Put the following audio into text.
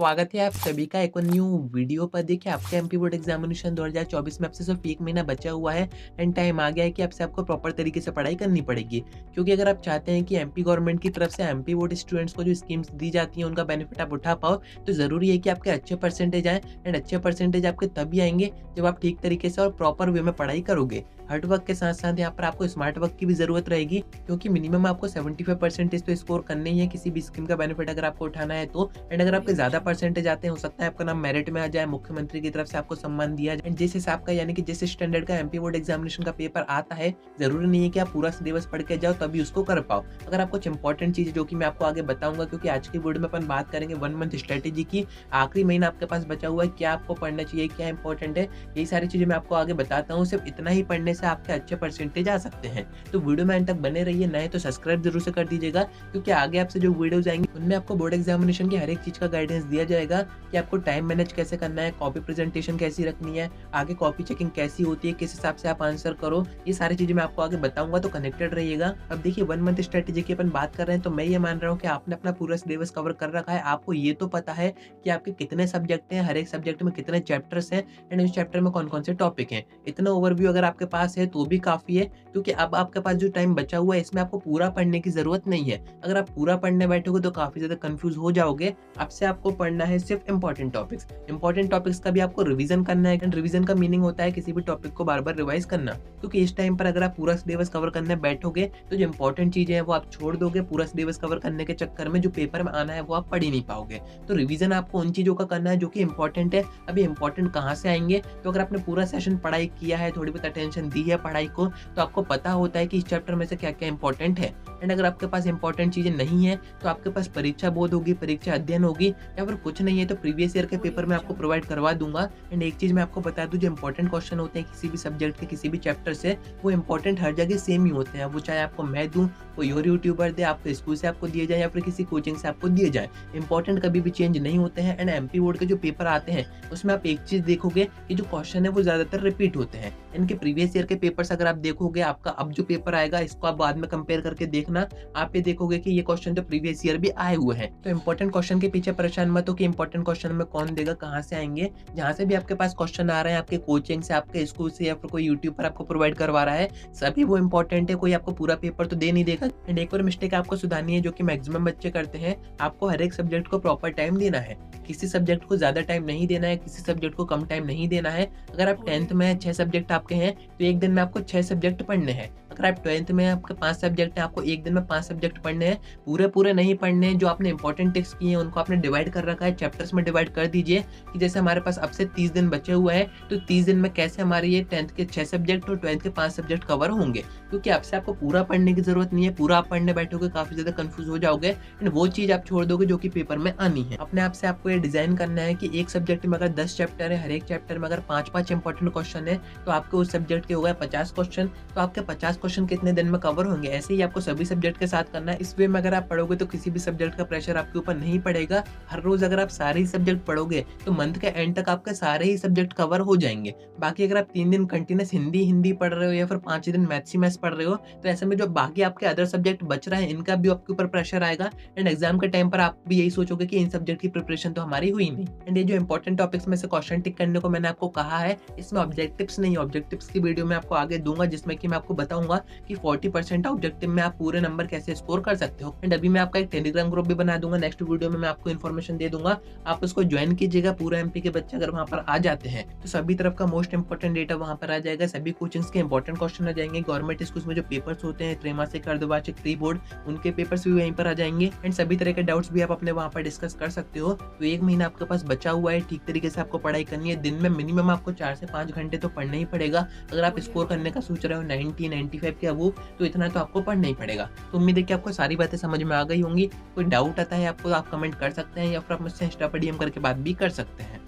स्वागत है आप सभी का एक और न्यू वीडियो पर। देखिए आपका एमपी बोर्ड एग्जामिनेशन 2024 में आपसे सिर्फ 1 महीना बचा हुआ है एंड टाइम आ गया है कि आपको प्रॉपर तरीके से पढ़ाई करनी पड़ेगी। क्योंकि अगर आप चाहते हैं कि एमपी गवर्नमेंट की तरफ से एमपी बोर्ड स्टूडेंट्स को जो स्कीम्स दी जाती हैं उनका बेनिफिट आप उठा पाओ, तो ज़रूरी है कि आपके अच्छे परसेंटेज आएँ एंड अच्छे परसेंटेज आपके तभी आएँगे जब आप ठीक तरीके से और प्रॉपर वे में पढ़ाई करोगे। हार्ड वर्क के साथ-साथ यहाँ पर आपको स्मार्ट वर्क की भी ज़रूरत रहेगी, क्योंकि मिनिमम आपको 75 परसेंटेज तो स्कोर करने ही है किसी भी स्कीम का बेनिफिट अगर आपको उठाना है तो। एंड अगर आपके ज़्यादा परसेंटेज आते हैं, हो सकता है आपका नाम मेरिट में आ जाए, मुख्यमंत्री की तरफ से आपको सम्मान दिया जाए। एंड जिस हिसाब का यानी कि जिस स्टैंडर्ड का एमपी बोर्ड एग्जामिनेशन का पेपर आता है, ज़रूरी नहीं है कि आप पूरा सिलेबस पढ़ के जाओ तभी उसको कर पाओ। अगर आपको कुछ इंपॉर्टेंट चीज़ जो कि मैं आपको आगे बताऊँगा, क्योंकि आज की वीडियो में अपन बात करेंगे 1 मंथ स्ट्रेटेजी की। आखिरी महीना आपके पास बचा हुआ है, क्या आपको पढ़ना चाहिए, क्या इंपॉर्टेंट है, यही सारी चीज़ें मैं आपको आगे बताता हूँ। सिर्फ इतना ही पढ़ने से आपके अच्छे परसेंटेज आ सकते हैं। तो वीडियो में अंत तक बने रहिए, नए तो सब्सक्राइब जरूर से कर दीजिएगा, क्योंकि आगे आपसे जो वीडियोज आएंगे उनमें आपको बोर्ड एग्जामिनेशन की हर एक चीज़ का गाइडेंस दिया जाएगा कि आपको टाइम मैनेज कैसे करना है, कॉपी प्रेजेंटेशन कैसी रखनी है, आगे कॉपी चेकिंग कैसी होती है, किस हिसाब से आप आंसर करो, ये सारी चीज़ें मैं आपको आगे बताऊंगा। तो कनेक्टेड रहिएगा। अब देखिए 1 मंथ स्ट्रेटेजी की अपन बात कर रहे हैं, तो मैं ये मान रहा हूँ कि आपने अपना पूरा सिलेबस कवर कर रखा है। आपको ये तो पता है कि आपके कितने सब्जेक्ट हैं, हर एक सब्जेक्ट में कितने चैप्टर्स हैं एंड उस चैप्टर में कौन-कौन से टॉपिक हैं। इतना ओवरव्यू अगर आपके पास है तो भी काफ़ी है, क्योंकि अब आपके पास जो टाइम बचा हुआ है इसमें आपको पूरा पढ़ने की ज़रूरत नहीं है। अगर आप पूरा पढ़ने बैठोगे तो काफ़ी ज़्यादा कन्फ्यूज़ हो जाओगे। अब से आपको पढ़ना है सिर्फ इंपॉर्टेंट टॉपिक्स। इंपॉर्टेंट टॉपिक्स का भी आपको रिवीजन करना है एंड रिवीजन का मीनिंग होता है किसी भी टॉपिक को बार-बार रिवाइज करना। क्योंकि इस टाइम पर अगर आप पूरा सिलेबस कवर करने बैठोगे तो जो इंपॉर्टेंट चीज़ें हैं वो आप छोड़ दोगे। पूरा सिलेबस कवर करने के चक्कर में जो पेपर में आना है वो आप पढ़ ही नहीं पाओगे। तो रिवीजन आपको उन चीज़ों का करना है जो कि इंपॉर्टेंट है। अभी इंपॉर्टेंट कहाँ से आएँगे, तो अगर आपने पूरा सेशन पढ़ाई किया है, थोड़ी बहुत अटेंशन दी है पढ़ाई को, तो आपको पता होता है कि इस चैप्टर में से क्या-क्या इंपॉर्टेंट है। एंड अगर आपके पास इंपॉर्टेंट चीज़ें नहीं है तो आपके पास परीक्षा बोध होगी, परीक्षा अध्ययन होगी, या फिर कुछ नहीं है तो प्रीवियस ईयर के पेपर मैं आपको प्रोवाइड करवा दूंगा। एंड एक चीज़ मैं आपको बता दूं, जो इंपॉर्टेंट क्वेश्चन होते हैं किसी भी सब्जेक्ट के किसी भी चैप्टर से, वो इंपॉर्टेंट हर जगह सेम ही होते हैं। वो चाहे आपको मैं दूं, कोई और यूट्यूबर दे, आपके स्कूल से आपको दिए जाए, या फिर किसी कोचिंग से आपको दिए जाए, इंपॉर्टेंट कभी भी चेंज नहीं होते हैं। एंड एमपी बोर्ड के जो पेपर आते हैं उसमें आप एक चीज़ देखोगे कि जो क्वेश्चन है वो ज़्यादातर रिपीट होते हैं। इनके प्रीवियस ईयर के पेपर्स अगर आप देखोगे, आपका अब जो पेपर आएगा इसको आप बाद में कंपेयर करके देखना, आप ये देखोगे कि ये क्वेश्चन तो प्रीवियस ईयर भी आए हुए हैं। तो इंपॉर्टेंट क्वेश्चन के पीछे परेशान मत हो कि इंपॉर्टेंट क्वेश्चन में कौन देगा, कहाँ से आएंगे। जहाँ से भी आपके पास क्वेश्चन आ रहे हैं, आपके कोचिंग से, आपके स्कूल से, या फिर कोई यूट्यूब पर आपको प्रोवाइड करवा रहा है, सभी वो इंपॉर्टेंट है। कोई आपको पूरा पेपर तो दे नहीं देगा। एंड एक और मिस्टेक आपको सुधारनी है जो कि मैक्सिमम बच्चे करते हैं, आपको हर एक सब्जेक्ट को प्रॉपर टाइम देना है। किसी सब्जेक्ट को ज़्यादा टाइम नहीं देना है, किसी सब्जेक्ट को कम टाइम नहीं देना है। अगर आप 10th में 6 सब्जेक्ट आपके हैं तो एक दिन में आपको 6 सब्जेक्ट पढ़ने हैं। अगर आप 12th में आपके 5 सब्जेक्ट हैं, आपको एक दिन में 5 सब्जेक्ट पढ़ने हैं। पूरे नहीं पढ़ने हैं। जो आपने इंपॉर्टेंट टेक्स्ट किए हैं उनको आपने डिवाइड कर रखा है, चैप्टर्स में डिवाइड कर दीजिए कि जैसे हमारे पास अब से 30 दिन बचे हुए हैं, तो 30 दिन में कैसे हमारे ये 10th के 6 सब्जेक्ट और 12th के 5 सब्जेक्ट कवर होंगे। क्योंकि अब से आपको पूरा पढ़ने की ज़रूरत नहीं है। पूरा आप पढ़ने बैठोगे काफ़ी ज़्यादा कन्फ्यूज़ हो जाओगे एंड वो चीज़ आप छोड़ दोगे जो कि पेपर में आनी है। अपने आप से आपको ये डिज़ाइन करना है कि एक सब्जेक्ट में अगर 10 चैप्टर है, हर एक चैप्टर में अगर 5-5 इंपॉर्टेंट क्वेश्चन है, तो आपके उस सब्जेक्ट के हो गए 50 क्वेश्चन। तो आपके 50 क्वेश्चन कितने दिन में कवर होंगे। ऐसे ही आपको सभी सब्जेक्ट के साथ करना है। इस वे में अगर आप पढ़ोगे तो किसी भी सब्जेक्ट का प्रेशर आपके ऊपर नहीं पड़ेगा। हर रोज अगर आप सारे ही सब्जेक्ट पढ़ोगे तो मंथ के एंड तक आपके सारे ही सब्जेक्ट कवर हो जाएंगे। बाकी अगर आप 3 दिन कंटिन्यूस हिंदी पढ़ रहे हो, या फिर 5 दिन मैथ्स ही मैथ्स पढ़ रहे हो, तो ऐसे में जो बाकी आपके अदर सब्जेक्ट बच रहे हैं इनका भी आपके ऊपर प्रेशर आएगा। एंड एग्जाम के टाइम पर आप भी यही सोचोगे कि इन सब्जेक्ट की प्रिपरेशन तो हमारी हुई नहीं। एंड ये जो इंपॉर्टेंट टॉपिक्स में से क्वेश्चन टिक करने को मैंने आपको कहा है, इसमें ऑब्जेक्टिव्स नहीं, ऑब्जेक्टिव्स की वीडियो मैं आपको आगे दूंगा, जिसमें कि मैं आपको बताऊंगा कि 40% ऑब्जेक्टिव में आप पूरे नंबर कैसे स्कोर कर सकते हो। एंड अभी मैं आपका एक टेलीग्राम ग्रुप भी बना दूंगा, नेक्स्ट वीडियो में मैं आपको इन्फॉर्मेशन दे दूंगा, आप उसको ज्वाइन कीजिएगा। पूरा एमपी के बच्चे अगर वहां पर आ जाते हैं तो सभी तरफ का मोस्ट इंपॉर्टेंट डेटा वहां पर आ जाएगा, सभी कोचिंग्स के इंपॉर्टेंट क्वेश्चन आ जाएंगे। गवर्नमेंट स्कूल्स में जो पेपर्स होते हैं, त्रैमासिक, अर्धवार्षिक, प्री बोर्ड, उनके पेपर्स भी वहीं पर आ जाएंगे। एंड सभी तरह के डाउट्स भी आप अपने वहां पर डिस्कस कर सकते हो। तो 1 महीना आपके पास बचा हुआ है, ठीक तरीके से आपको पढ़ाई करनी है। दिन में मिनिमम आपको 4 से 5 घंटे तो पढ़ना ही पड़ेगा। अगर आप स्कोर करने का सोच रहे हो 90-95 के अबव, तो इतना तो आपको पढ़ना ही पड़ेगा। तो उम्मीद है कि आपको सारी बातें समझ में आ गई होंगी। कोई डाउट आता है आपको, आप कमेंट कर सकते हैं, या फिर आप मुझसे इंस्टा पर डीएम करके बात भी कर सकते हैं।